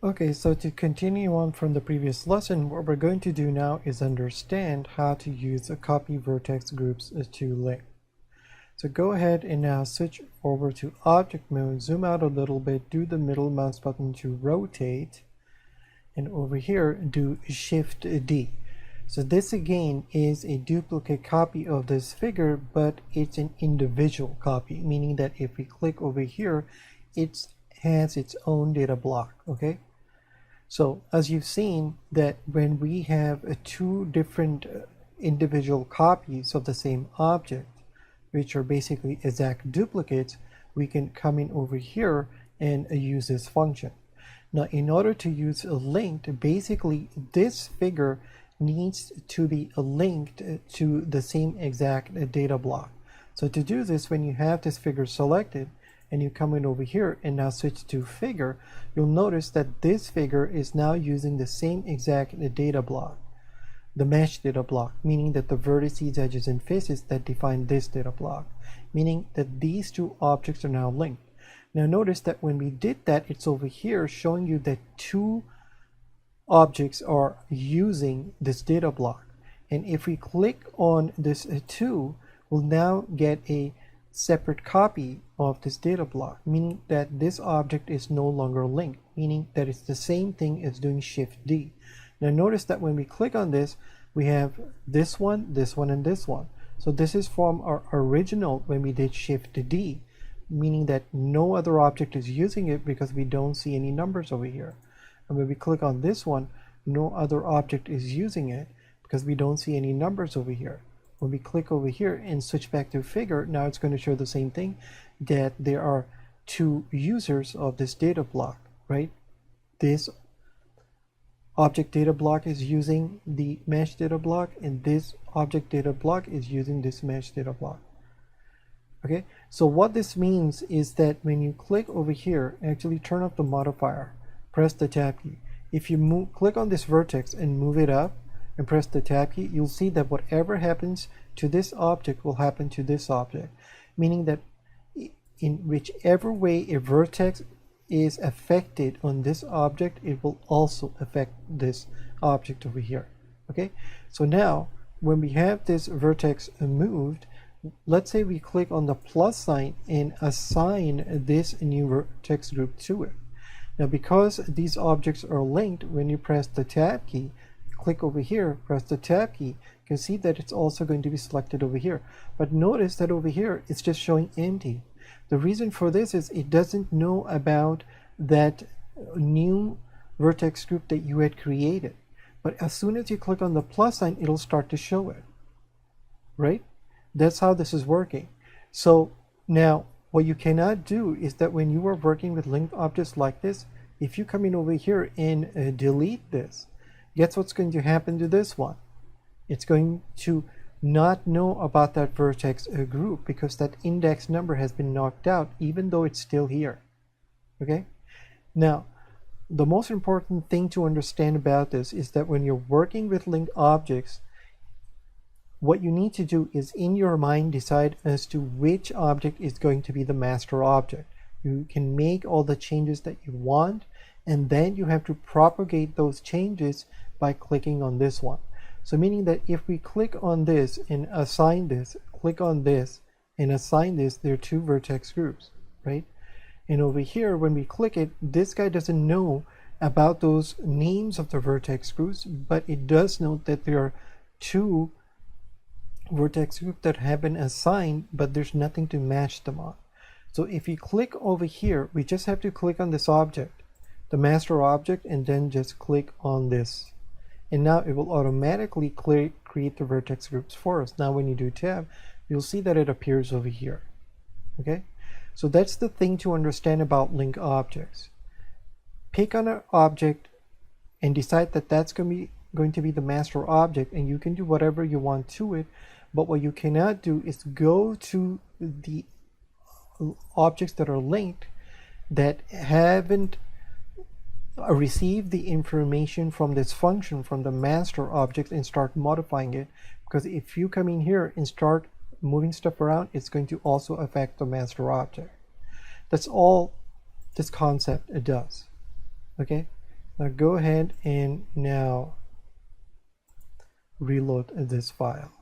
Okay, so to continue on from the previous lesson, what we're going to do now is understand how to use a copy vertex groups to link. So go ahead and now switch over to object mode, zoom out a little bit, do the middle mouse button to rotate, and over here do Shift D. So this again is a duplicate copy of this figure, but it's an individual copy, meaning that if we click over here, it has its own data block, okay? So as you've seen that when we have two different individual copies of the same object, which are basically exact duplicates, we can come in over here and use this function. Now, in order to use a linked, basically this figure needs to be linked to the same exact data block. So to do this, when you have this figure selected and you come in over here and now switch to figure, you'll notice that this figure is now using the same exact data block, the mesh data block, meaning that the vertices, edges, and faces that define this data block, meaning that these two objects are now linked. Now notice that when we did that, it's over here showing you that two objects are using this data block. And if we click on this 2, we'll now get a separate copy of this data block, meaning that this object is no longer linked, meaning that it's the same thing as doing Shift D. Now notice that when we click on this, we have this one, and this one. So this is from our original when we did Shift D, meaning that no other object is using it because we don't see any numbers over here. And when we click on this one, no other object is using it because we don't see any numbers over here. When we click over here and switch back to figure, now it's going to show the same thing, that there are two users of this data block, right? This object data block is using the mesh data block, and this object data block is using this mesh data block. Okay, so what this means is that when you click over here, actually turn off the modifier, press the tab key. If you click on this vertex and move it up and press the tab key, you'll see that whatever happens to this object will happen to this object, meaning that in whichever way a vertex is affected on this object, it will also affect this object over here. Okay, so now when we have this vertex moved, let's say we click on the plus sign and assign this new vertex group to it. Now because these objects are linked, when you press the tab key, click over here, press the tab key, you can see that it's also going to be selected over here. But notice that over here it's just showing empty. The reason for this is it doesn't know about that new vertex group that you had created. But as soon as you click on the plus sign, it'll start to show it, right? That's how this is working. So now what you cannot do is that when you are working with linked objects like this, if you come in over here and delete this, guess what's going to happen to this one? It's going to not know about that vertex group because that index number has been knocked out even though it's still here. Okay, now the most important thing to understand about this is that when you're working with linked objects, what you need to do is in your mind decide as to which object is going to be the master object. You can make all the changes that you want, and then you have to propagate those changes by clicking on this one. So meaning that if we click on this and assign this, click on this and assign this, there are two vertex groups, right? And over here, when we click it, this guy doesn't know about those names of the vertex groups, but it does know that there are two vertex groups that have been assigned, but there's nothing to match them on. So if you click over here, we just have to click on this object, the master object, and then just click on this. And now it will automatically create the vertex groups for us. Now when you do tab, you'll see that it appears over here. Okay, so that's the thing to understand about link objects. Pick on an object and decide that that's going to be the master object, and you can do whatever you want to it. But what you cannot do is go to the objects that are linked that haven't received the information from this function from the master object and start modifying it, because if you come in here and start moving stuff around, it's going to also affect the master object. That's all this concept does. Okay, Now go ahead and now reload this file.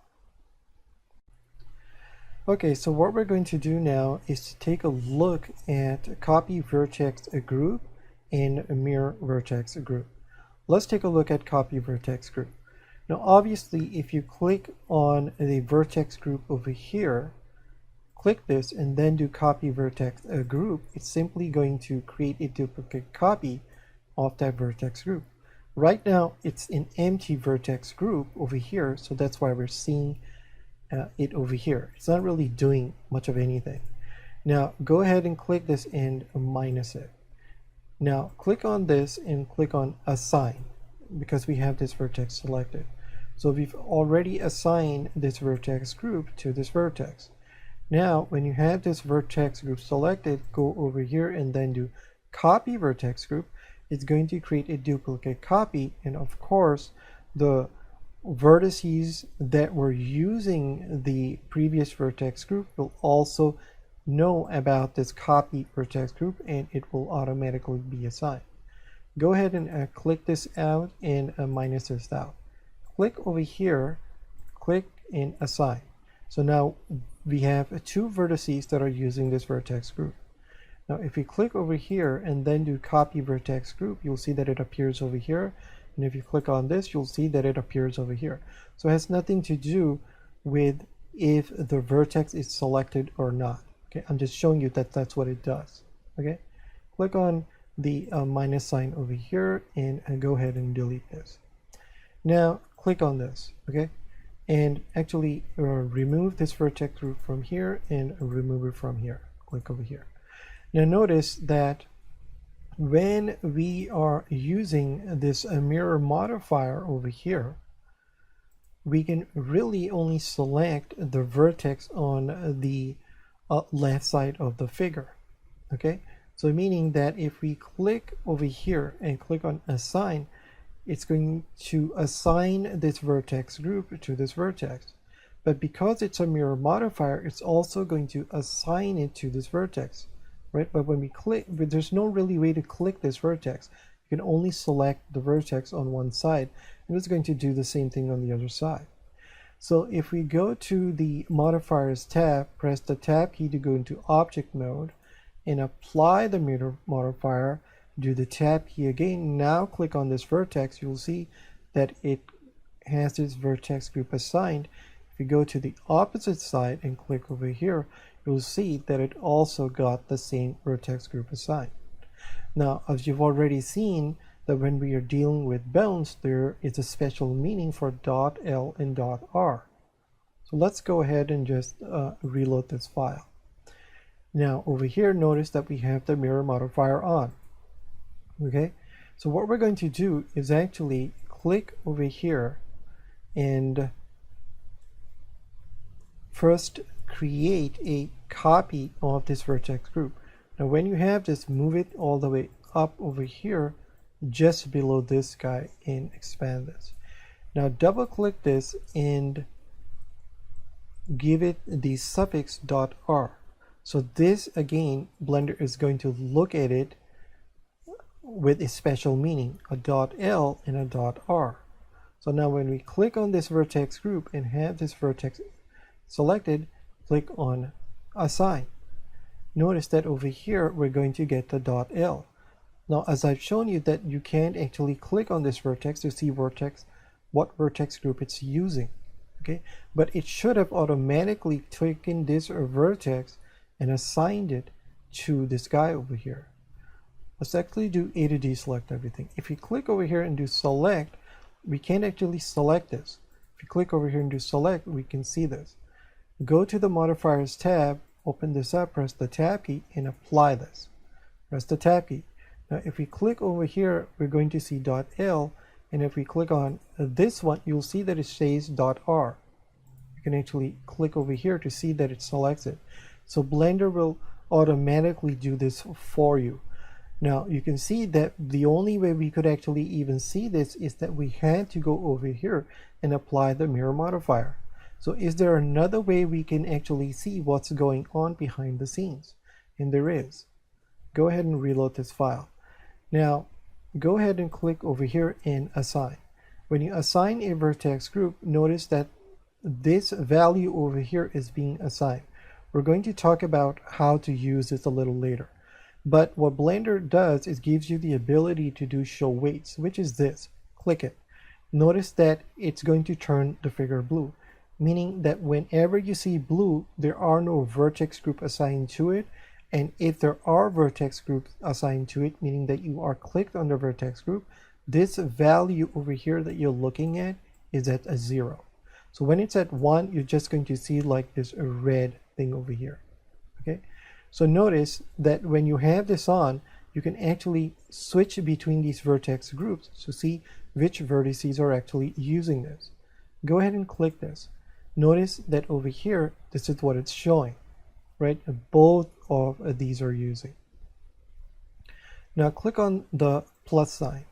Okay, so what we're going to do now is to take a look at copy vertex group and mirror vertex group. Let's take a look at copy vertex group. Now obviously if you click on the vertex group over here, click this and then do copy vertex group, it's simply going to create a duplicate copy of that vertex group. Right now it's an empty vertex group over here, so that's why we're seeing it over here. It's not really doing much of anything. Now go ahead and click this and minus it. Now click on this and click on assign, because we have this vertex selected. So we've already assigned this vertex group to this vertex. Now when you have this vertex group selected, go over here and then do copy vertex group. It's going to create a duplicate copy, and of course the vertices that were using the previous vertex group will also know about this copy vertex group, and it will automatically be assigned. Go ahead and click this out and minus this out. Click over here, click and assign. So now we have two vertices that are using this vertex group. Now if we click over here and then do copy vertex group, you'll see that it appears over here. And if you click on this, you'll see that it appears over here. So it has nothing to do with if the vertex is selected or not. Okay, I'm just showing you that that's what it does. Okay, click on the minus sign over here and go ahead and delete this. Now click on this, okay, and actually remove this vertex group from here and remove it from here. Click over here. Now notice that when we are using this mirror modifier over here, we can really only select the vertex on the left side of the figure. Okay, so meaning that if we click over here and click on assign, it's going to assign this vertex group to this vertex. But because it's a mirror modifier, it's also going to assign it to this vertex. Right? But when we click, there's no really way to click this vertex. You can only select the vertex on one side, and it's going to do the same thing on the other side. So if we go to the modifiers tab, press the tab key to go into object mode and apply the mirror modifier, do the tab key again. Now click on this vertex, you'll see that it has this vertex group assigned. If you go to the opposite side and click over here, you'll see that it also got the same vertex group assigned. Now, as you've already seen, that when we are dealing with bounds, there is a special meaning for .l and .r. So let's go ahead and just reload this file. Now over here, notice that we have the mirror modifier on. Okay, so what we're going to do is actually click over here and first create a copy of this vertex group. Now when you have this, move it all the way up over here just below this guy and expand this. Now double click this and give it the suffix .r. So this again, Blender is going to look at it with a special meaning, a .l and a .r. So now when we click on this vertex group and have this vertex selected, click on assign. Notice that over here we're going to get the .l. Now as I've shown you that you can't actually click on this vertex to see what vertex group it's using. Okay, but it should have automatically taken this vertex and assigned it to this guy over here. Let's actually do A to deselect everything. If you click over here and do select, we can't actually select this. If you click over here and do select, we can see this. Go to the modifiers tab, open this up, press the tab key and apply this. Press the tab key. Now if we click over here, we're going to see .l, and if we click on this one, you'll see that it says .r. You can actually click over here to see that it selects it. So Blender will automatically do this for you. Now you can see that the only way we could actually even see this is that we had to go over here and apply the mirror modifier. So is there another way we can actually see what's going on behind the scenes? And there is. Go ahead and reload this file. Now go ahead and click over here in Assign. When you assign a vertex group, notice that this value over here is being assigned. We're going to talk about how to use this a little later. But what Blender does is gives you the ability to do show weights, which is this. Click it. Notice that it's going to turn the figure blue, meaning that whenever you see blue, there are no vertex group assigned to it. And if there are vertex groups assigned to it, meaning that you are clicked on the vertex group, this value over here that you're looking at is at a 0. So when it's at 1, you're just going to see like this red thing over here. Okay, so notice that when you have this on, you can actually switch between these vertex groups to see which vertices are actually using this. Go ahead and click this. Notice that over here, this is what it's showing, right? Both of these are using. Now click on the plus sign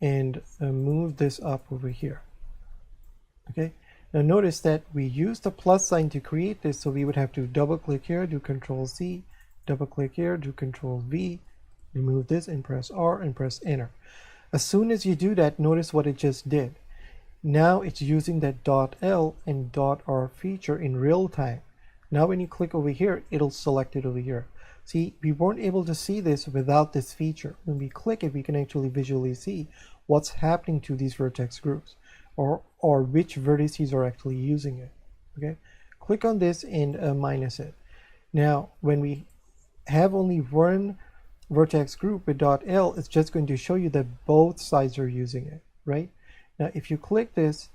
and move this up over here. Okay, now notice that we used the plus sign to create this, so we would have to double click here, do Control C, double click here, do Control V, remove this and press R and press enter. As soon as you do that, notice what it just did. Now it's using that .L and .R feature in real time. Now when you click over here, it'll select it over here. See, we weren't able to see this without this feature. When we click it, we can actually visually see what's happening to these vertex groups, or which vertices are actually using it. Okay, click on this and minus it. Now when we have only one vertex group with .L, it's just going to show you that both sides are using it, right? Now if you click this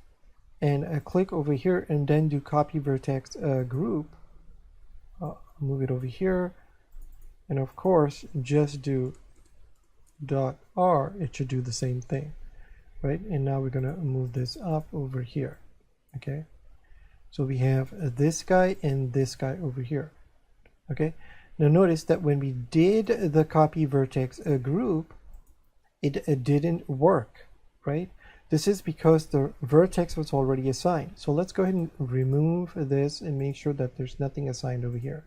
and click over here and then do copy vertex group, move it over here, and of course just do .R, it should do the same thing, right? And now we're going to move this up over here. Okay, so we have this guy and this guy over here. Okay, now notice that when we did the copy vertex group, it didn't work, right? This is because the vertex was already assigned. So let's go ahead and remove this and make sure that there's nothing assigned over here.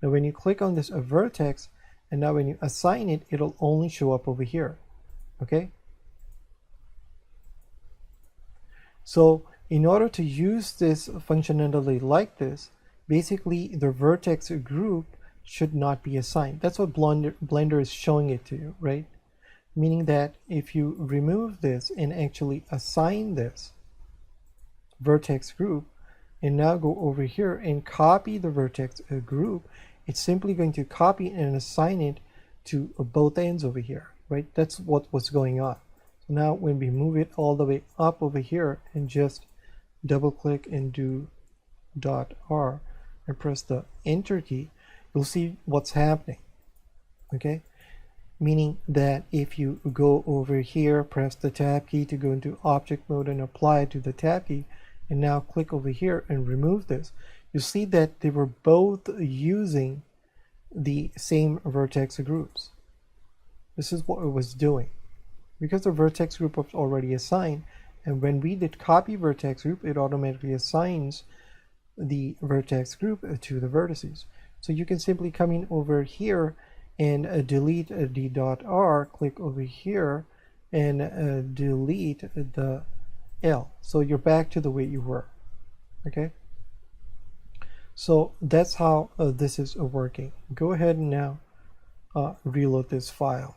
Now when you click on this vertex, and now when you assign it, it'll only show up over here. Okay, so in order to use this functionality like this, basically the vertex group should not be assigned. That's what Blender is showing it to you, right? Meaning that if you remove this and actually assign this vertex group and now go over here and copy the vertex group, it's simply going to copy and assign it to both ends over here, right? That's what was going on. So now when we move it all the way up over here and just double click and do .R and press the enter key, you'll see what's happening. Okay, meaning that if you go over here, press the tab key to go into object mode and apply it to the tab key, and now click over here and remove this, you see that they were both using the same vertex groups. This is what it was doing because the vertex group was already assigned, and when we did copy vertex group, it automatically assigns the vertex group to the vertices. So you can simply come in over here and delete the .R, click over here and delete the L. So you're back to the way you were. Okay, so that's how this is working. Go ahead and now reload this file.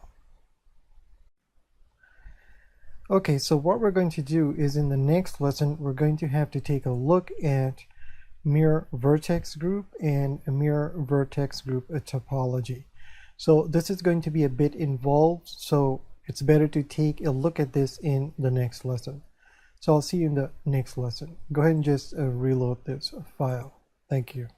Okay, so what we're going to do is in the next lesson, we're going to have to take a look at mirror vertex group and a mirror vertex group topology. So this is going to be a bit involved, so it's better to take a look at this in the next lesson. So I'll see you in the next lesson. Go ahead and just reload this file. Thank you.